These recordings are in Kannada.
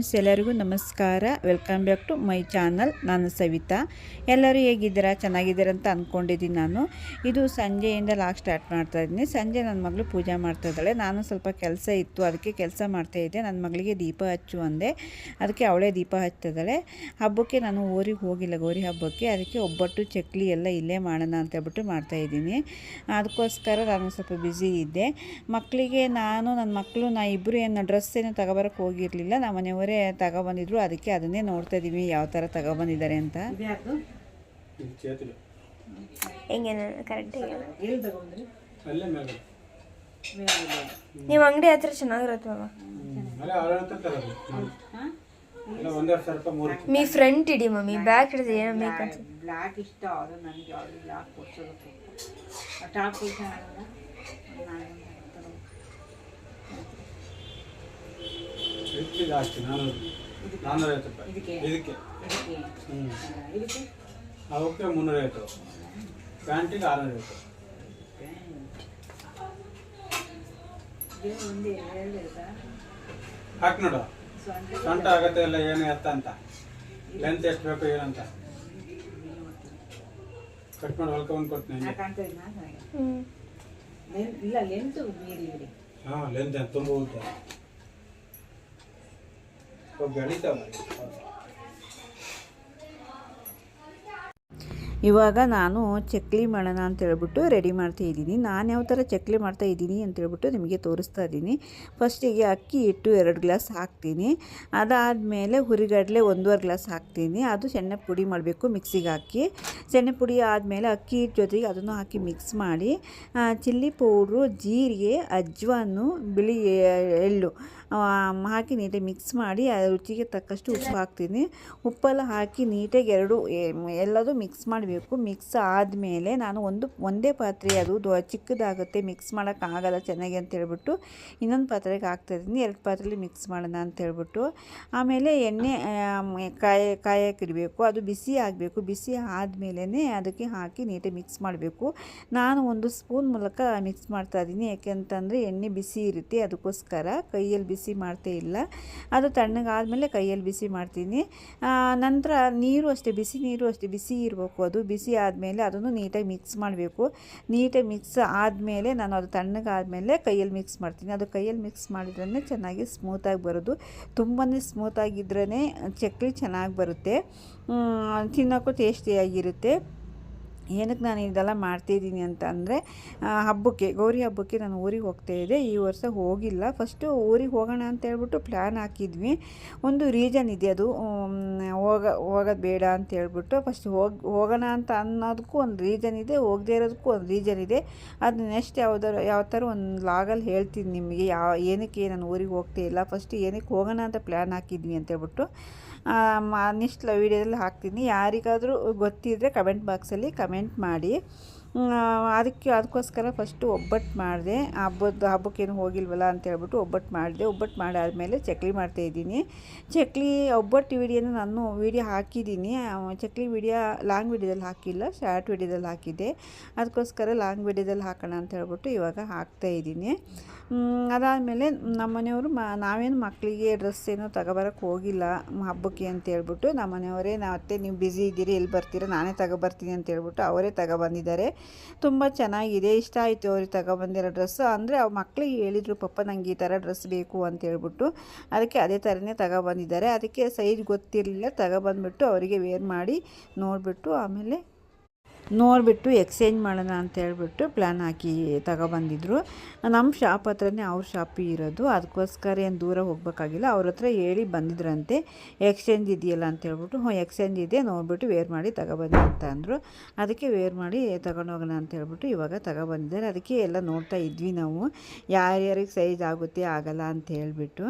ಫ್ರೆಂಡ್ಸ್, ಎಲ್ಲರಿಗೂ ನಮಸ್ಕಾರ. Welcome back to my channel. ನಾನು ಸವಿತಾ. ಎಲ್ಲರೂ ಹೇಗಿದ್ದೀರಾ? ಚೆನ್ನಾಗಿದ್ದೀರಾ ಅಂತ ಅಂದ್ಕೊಂಡಿದ್ದೀನಿ. ನಾನು ಇದು ಸಂಜೆಯಿಂದ ಲಾಗ್ ಸ್ಟಾರ್ಟ್ ಮಾಡ್ತಾ ಇದ್ದೀನಿ. ಸಂಜೆ ನನ್ನ ಮಗಳು ಪೂಜೆ ಮಾಡ್ತಾ ಇದ್ದಾಳೆ. ನಾನು ಸ್ವಲ್ಪ ಕೆಲಸ ಇತ್ತು, ಅದಕ್ಕೆ ಕೆಲಸ ಮಾಡ್ತಾಯಿದ್ದೆ. ನನ್ನ ಮಗಳಿಗೆ ದೀಪ ಹಚ್ಚು ಅಂದೆ, ಅದಕ್ಕೆ ಅವಳೇ ದೀಪ ಹಚ್ತಿದ್ದಾಳೆ. ಹಬ್ಬಕ್ಕೆ ನಾನು ಊರಿಗೆ ಹೋಗಿಲ್ಲ, ಗೌರಿ ಹಬ್ಬಕ್ಕೆ. ಅದಕ್ಕೆ ಒಬ್ಬಟ್ಟು ಚಕ್ಲಿ ಎಲ್ಲ ಇಲ್ಲೇ ಮಾಡೋಣ ಅಂತ ಹೇಳ್ಬಿಟ್ಟು ಮಾಡ್ತಾಯಿದ್ದೀನಿ. ಅದಕ್ಕೋಸ್ಕರ ನಾನು ಸ್ವಲ್ಪ ಬ್ಯುಸಿ ಇದ್ದೆ. ಮಕ್ಕಳಿಗೆ ನನ್ನ ಮಕ್ಕಳು ಇಬ್ಬರು ಡ್ರೆಸ್ ಏನು ತಗೊಬರಕ್ಕೆ ಹೋಗಿರಲಿಲ್ಲ. ನಮ್ಮ ಮನೆಯವರೇ ತಗೊಬಂದಿದ್ರು. ಅದಕ್ಕೆ ಅದನ್ನೇ ನೋಡ್ತಾ ಇದ್ದೀವಿ ಯಾವ ಥರ ತಗೊಬಂದಿದ್ದಾರೆ ಅಂತ. ನಿಮ್ಮ ಅಂಗಡಿ ಹತ್ರ ಚೆನ್ನಾಗಿರುತ್ತೆ ಬಾಬಾ. మీ ಫ್ರಂಟ್ ಇಡಿ ಮಮ್ಮಿ, ಬ್ಯಾಕ್ ಹಿಡಿದ್ರೆ ಏನೋ ಬೇಕಂತ. ಬ್ಲ್ಯಾಕ್ ಇಷ್ಟ ಅದು ನನಗೆ. ಅವ್ರಿಗೆ ಬ್ಲ್ಯಾಕ್ ಕೊಡ್ಸೋದಕ್ಕೆ ಟಾಪ್ ಅವಕ್ಕೆ 350, ಪ್ಯಾಂಟಿಗೆ 650. ಹಾಕಿ ನೋಡು, ಸೊಂಟ ಆಗತ್ತೆ ಇಲ್ಲ ಏನು ಎತ್ತ ಅಂತ, ಲೆಂತ್ ಎಷ್ಟು ಬೇಕು ಏನಂತ ಕಟ್ ಮಾಡಿ ಹೊಲ್ಕೊಂಡ್ ಕೊಡ್ತೀನಿ. ಹಾಂ, ಲೆಂತ್ ತುಂಬ ಉದ್ದ ಬೆಳಿತಾವ. ಇವಾಗ ನಾನು ಚಕ್ಲಿ ಮಾಡೋಣ ಅಂತೇಳ್ಬಿಟ್ಟು ರೆಡಿ ಮಾಡ್ತಾಯಿದ್ದೀನಿ. ನಾನು ಯಾವ ಥರ ಚಕ್ಲಿ ಮಾಡ್ತಾಯಿದ್ದೀನಿ ಅಂತೇಳ್ಬಿಟ್ಟು ನಿಮಗೆ ತೋರಿಸ್ತಾ ಇದ್ದೀನಿ. ಫಸ್ಟಿಗೆ ಅಕ್ಕಿ ಹಿಟ್ಟು 2 ಗ್ಲಾಸ್ ಹಾಕ್ತೀನಿ. ಅದಾದಮೇಲೆ ಹುರಿಗಡಲೆ 1.5 ಗ್ಲಾಸ್ ಹಾಕ್ತೀನಿ. ಅದು ಸಣ್ಣ ಪುಡಿ ಮಾಡಬೇಕು, ಮಿಕ್ಸಿಗೆ ಹಾಕಿ. ಸಣ್ಣ ಪುಡಿ ಆದಮೇಲೆ ಅಕ್ಕಿ ಹಿಟ್ಟು ಜೊತೆಗೆ ಅದನ್ನು ಹಾಕಿ ಮಿಕ್ಸ್ ಮಾಡಿ, ಚಿಲ್ಲಿ ಪೌಡ್ರು, ಜೀರಿಗೆ, ಅಜ್ವಾನು, ಬಿಳಿ ಎಳ್ಳು ಹಾಕಿ ನೀಟಾಗಿ ಮಿಕ್ಸ್ ಮಾಡಿ ರುಚಿಗೆ ತಕ್ಕಷ್ಟು ಉಪ್ಪು ಹಾಕ್ತೀನಿ. ಉಪ್ಪೆಲ್ಲ ಹಾಕಿ ನೀಟಾಗಿ ಎಲ್ಲದೂ ಮಿಕ್ಸ್ ಮಾಡಬೇಕು. ಮಿಕ್ಸ್ ಆದಮೇಲೆ ನಾನು ಒಂದೇ ಪಾತ್ರೆ, ಅದು ಚಿಕ್ಕದಾಗುತ್ತೆ, ಮಿಕ್ಸ್ ಮಾಡೋಕ್ಕಾಗಲ್ಲ ಚೆನ್ನಾಗಿ ಅಂತೇಳ್ಬಿಟ್ಟು ಇನ್ನೊಂದು ಪಾತ್ರೆಗೆ ಹಾಕ್ತಾಯಿದ್ದೀನಿ. 2 ಪಾತ್ರೆಯಲ್ಲಿ ಮಿಕ್ಸ್ ಮಾಡೋಣ ಅಂತೇಳ್ಬಿಟ್ಟು. ಆಮೇಲೆ ಎಣ್ಣೆ ಕಾಯಕ್ಕಿಡಬೇಕು. ಅದು ಬಿಸಿ ಆಗಬೇಕು. ಬಿಸಿ ಆದಮೇಲೆ ಅದಕ್ಕೆ ಹಾಕಿ ನೀಟಾಗಿ ಮಿಕ್ಸ್ ಮಾಡಬೇಕು. ನಾನು 1 ಸ್ಪೂನ್ ಮೂಲಕ ಮಿಕ್ಸ್ ಮಾಡ್ತಾಯಿದ್ದೀನಿ. ಯಾಕೆಂತಂದರೆ ಎಣ್ಣೆ ಬಿಸಿ ಇರುತ್ತೆ, ಅದಕ್ಕೋಸ್ಕರ ಕೈಯಲ್ಲಿ ಬಿಸಿ ಮಾಡ್ತೇ ಇಲ್ಲ. ಅದು ತಣ್ಣಗಾದಮೇಲೆ ಕೈಯಲ್ಲಿ ಬಿಸಿ ಮಾಡ್ತೀನಿ. ನಂತರ ನೀರು ಅಷ್ಟೇ, ಬಿಸಿ ನೀರು ಅಷ್ಟೇ ಬಿಸಿ ಇರಬೇಕು. ಅದು ಬಿಸಿ ಆದಮೇಲೆ ಅದನ್ನು ನೀಟಾಗಿ ಮಿಕ್ಸ್ ಮಾಡಬೇಕು. ನೀಟಾಗಿ ಮಿಕ್ಸ್ ಆದಮೇಲೆ ನಾನು ಅದು ತಣ್ಣಗಾದಮೇಲೆ ಕೈಯಲ್ಲಿ ಮಿಕ್ಸ್ ಮಾಡ್ತೀನಿ. ಅದು ಕೈಯಲ್ಲಿ ಮಿಕ್ಸ್ ಮಾಡಿದ್ರೇ ಚೆನ್ನಾಗಿ ಸ್ಮೂತಾಗಿ ಬರೋದು. ತುಂಬಾ ಸ್ಮೂತಾಗಿದ್ರೇ ಚಕ್ಲಿ ಚೆನ್ನಾಗಿ ಬರುತ್ತೆ, ತಿನ್ನೋಕ್ಕೂ ಟೇಸ್ಟಿಯಾಗಿರುತ್ತೆ. ಏನಕ್ಕೆ ನಾನು ಇದೆಲ್ಲ ಮಾಡ್ತಾಯಿದ್ದೀನಿ ಅಂತ ಅಂದರೆ, ಹಬ್ಬಕ್ಕೆ, ಗೌರಿ ಹಬ್ಬಕ್ಕೆ ನಾನು ಊರಿಗೆ ಹೋಗ್ತಾಯಿದ್ದೆ. ಈ ವರ್ಷ ಹೋಗಿಲ್ಲ. ಫಸ್ಟು ಊರಿಗೆ ಹೋಗೋಣ ಅಂತ ಹೇಳ್ಬಿಟ್ಟು ಪ್ಲ್ಯಾನ್ ಹಾಕಿದ್ವಿ. ಒಂದು ರೀಸನ್ ಇದೆ, ಅದು ಹೋಗೋದು ಬೇಡ ಅಂತ ಹೇಳ್ಬಿಟ್ಟು. ಫಸ್ಟ್ ಹೋಗೋಣ ಅಂತ ಅನ್ನೋದಕ್ಕೂ ಒಂದು ರೀಸನ್ ಇದೆ, ಹೋಗದೇ ಇರೋದಕ್ಕೂ ಒಂದು ರೀಸನ್ ಇದೆ. ಅದು ನೆಕ್ಸ್ಟ್ ಯಾವ ಥರ ಒಂದು ಲಾಗಲ್ಲಿ ಹೇಳ್ತೀನಿ ನಿಮಗೆ, ಏನಕ್ಕೆ ನಾನು ಊರಿಗೆ ಹೋಗ್ತಾಯಿಲ್ಲ, ಫಸ್ಟ್ ಏನಕ್ಕೆ ಹೋಗೋಣ ಅಂತ ಪ್ಲ್ಯಾನ್ ಹಾಕಿದ್ವಿ ಅಂತ ಹೇಳ್ಬಿಟ್ಟು. ನೆಕ್ಸ್ಟ್ ವೀಡಿಯೋದಲ್ಲಿ ಹಾಕ್ತೀನಿ. ಯಾರಿಗಾದರೂ ಗೊತ್ತಿದ್ದರೆ ಕಮೆಂಟ್ ಬಾಕ್ಸಲ್ಲಿ ಕಮೆಂಟ್ ಮಾಡಿ. ಅದಕ್ಕೋಸ್ಕರ ಫಸ್ಟು ಒಬ್ಬಟ್ಟು ಮಾಡಿದೆ. ಹಬ್ಬಕ್ಕೇನು ಹೋಗಿಲ್ವಲ್ಲ ಅಂತ ಹೇಳ್ಬಿಟ್ಟು ಒಬ್ಬಟ್ಟು ಮಾಡಿದೆ. ಒಬ್ಬಟ್ಟು ಮಾಡಾದಮೇಲೆ ಚಕ್ಲಿ ಮಾಡ್ತಾಯಿದ್ದೀನಿ. ಚಕ್ಲಿ ಒಬ್ಬಟ್ಟು ವೀಡಿಯೋನ ನಾನು ವೀಡಿಯೋ ಹಾಕಿದ್ದೀನಿ. ಚಕ್ಲಿ ವೀಡಿಯೋ ಲಾಂಗ್ ವೀಡಿಯೋದಲ್ಲಿ ಹಾಕಿಲ್ಲ, ಶಾರ್ಟ್ ವೀಡಿಯೋದಲ್ಲಿ ಹಾಕಿದ್ದೆ. ಅದಕ್ಕೋಸ್ಕರ ಲಾಂಗ್ ವೀಡಿಯೋದಲ್ಲಿ ಹಾಕೋಣ ಅಂತ ಹೇಳ್ಬಿಟ್ಟು ಇವಾಗ ಹಾಕ್ತಾಯಿದ್ದೀನಿ. ಅದಾದಮೇಲೆ ನಮ್ಮ ಮನೆಯವರು ನಾವೇನು ಮಕ್ಕಳಿಗೆ ಡ್ರೆಸ್ ಏನೋ ತಗೊಬರಕ್ಕೆ ಹೋಗಿಲ್ಲ ಹಬ್ಬಕ್ಕೆ ಅಂತ ಹೇಳ್ಬಿಟ್ಟು. ನಮ್ಮ ಮನೆಯವರೇ, ಅತ್ತೆ ನೀವು ಬ್ಯುಸಿ ಇದ್ದೀರಿ, ಎಲ್ಲಿ ಬರ್ತೀರಾ, ನಾನೇ ತಗೊಬರ್ತೀನಿ ಅಂತ ಹೇಳ್ಬಿಟ್ಟು ಅವರೇ ತಗೊಬಂದಿದ್ದಾರೆ. ತುಂಬ ಚೆನ್ನಾಗಿದೆ, ಇಷ್ಟ ಆಯಿತು ಅವ್ರಿಗೆ ತಗೊಬಂದಿರೋ ಡ್ರೆಸ್ಸು. ಅಂದರೆ ಅವ್ರ ಮಕ್ಕಳಿಗೆ ಹೇಳಿದರು, ಪಪ್ಪ ನನಗೆ ಈ ಥರ ಡ್ರೆಸ್ ಬೇಕು ಅಂತ ಹೇಳ್ಬಿಟ್ಟು. ಅದಕ್ಕೆ ಅದೇ ಥರನೇ ತಗೊಬಂದಿದ್ದಾರೆ. ಅದಕ್ಕೆ ಸೈಜ್ ಗೊತ್ತಿರಲಿಲ್ಲ, ತಗೊಬಂದ್ಬಿಟ್ಟು ಅವರಿಗೆ ವೇರ್ ಮಾಡಿ ನೋಡಿಬಿಟ್ಟು ಎಕ್ಸ್ಚೇಂಜ್ ಮಾಡೋಣ ಅಂತ ಹೇಳ್ಬಿಟ್ಟು ಪ್ಲ್ಯಾನ್ ಹಾಕಿ ತಗೊಬಂದಿದ್ರು. ನಮ್ಮ ಶಾಪ್ ಹತ್ರನೇ ಅವ್ರ ಶಾಪು ಇರೋದು, ಅದಕ್ಕೋಸ್ಕರ ಏನು ದೂರ ಹೋಗಬೇಕಾಗಿಲ್ಲ. ಅವ್ರ ಹತ್ರ ಹೇಳಿ ಬಂದಿದ್ರಂತೆ, ಎಕ್ಸ್ಚೇಂಜ್ ಇದೆಯಲ್ಲ ಅಂತ ಹೇಳ್ಬಿಟ್ಟು. ಎಕ್ಸ್ಚೇಂಜ್ ಇದೆ, ನೋಡಿಬಿಟ್ಟು ವೇರ್ ಮಾಡಿ ತಗೊಬನ್ನಿ ಅಂತ ಅಂದರು. ಅದಕ್ಕೆ ವೇರ್ ಮಾಡಿ ತಗೊಂಡೋಗೋಣ ಅಂತ ಹೇಳ್ಬಿಟ್ಟು ಇವಾಗ ತಗೊಬಂದಿದ್ದಾರೆ. ಅದಕ್ಕೆ ಎಲ್ಲ ನೋಡ್ತಾ ಇದ್ವಿ ನಾವು, ಯಾರ್ಯಾರಿಗೆ ಸೈಜ್ ಆಗುತ್ತೆ ಆಗಲ್ಲ ಅಂತ ಹೇಳ್ಬಿಟ್ಟು.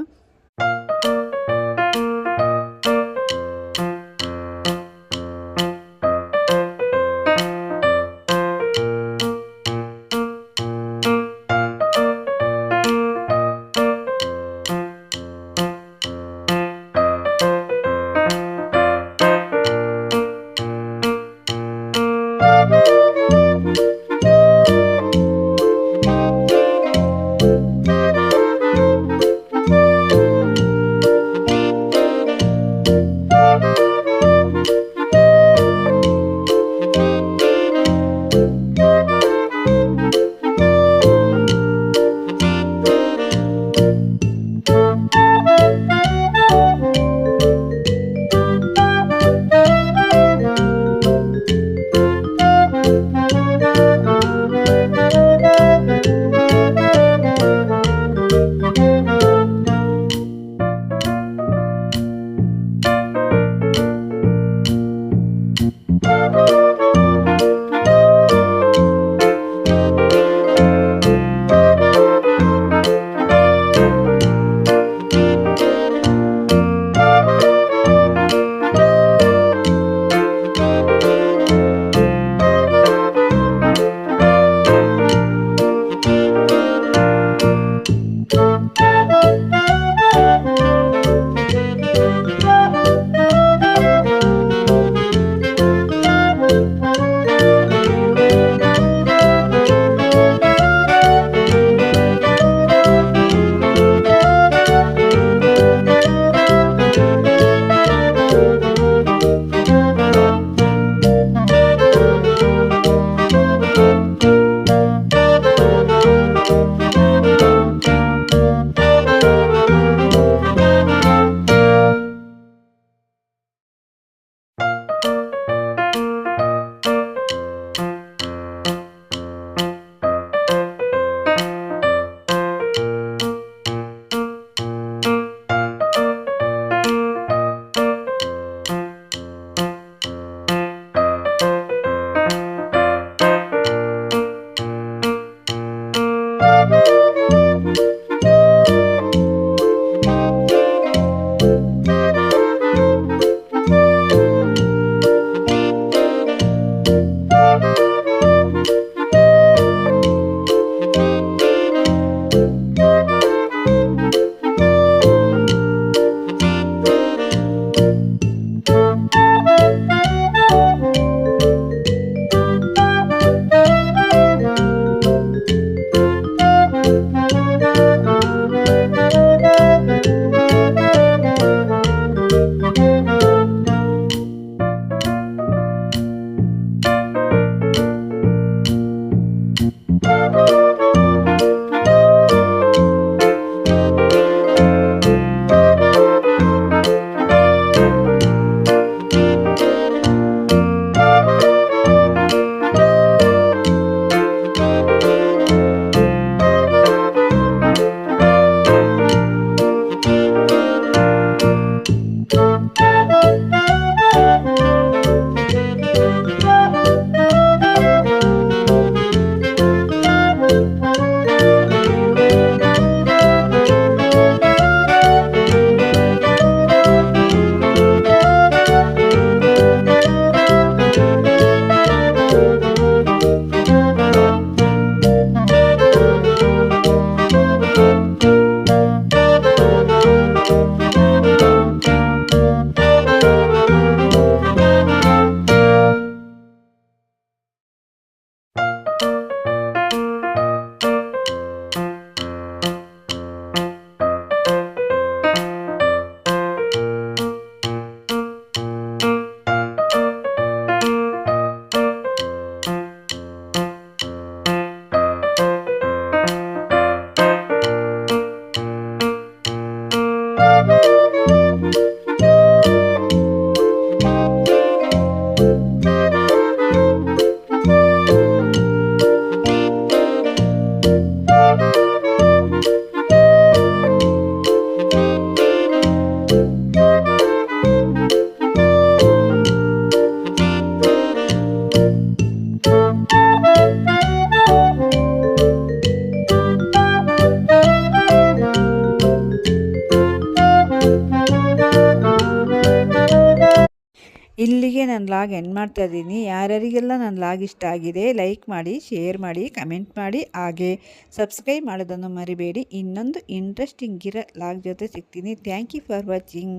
ಇಲ್ಲಿಗೆ ನಾನು ಲಾಗ್ ಎಂಡ್ ಮಾಡ್ತಾ ಇದ್ದೀನಿ. ಯಾರ್ಯಾರಿಗೆಲ್ಲ ನನ್ನ ಲಾಗ್ ಇಷ್ಟ ಆಗಿದೆ ಲೈಕ್ ಮಾಡಿ, ಶೇರ್ ಮಾಡಿ, ಕಮೆಂಟ್ ಮಾಡಿ, ಹಾಗೆ ಸಬ್ಸ್ಕ್ರೈಬ್ ಮಾಡೋದನ್ನು ಮರಿಬೇಡಿ. ಇನ್ನೊಂದು ಇಂಟ್ರೆಸ್ಟಿಂಗ್ ಇರೋ ಲಾಗ್ ಜೊತೆ ಸಿಗ್ತೀನಿ. Thank you for watching.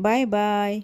Bye bye.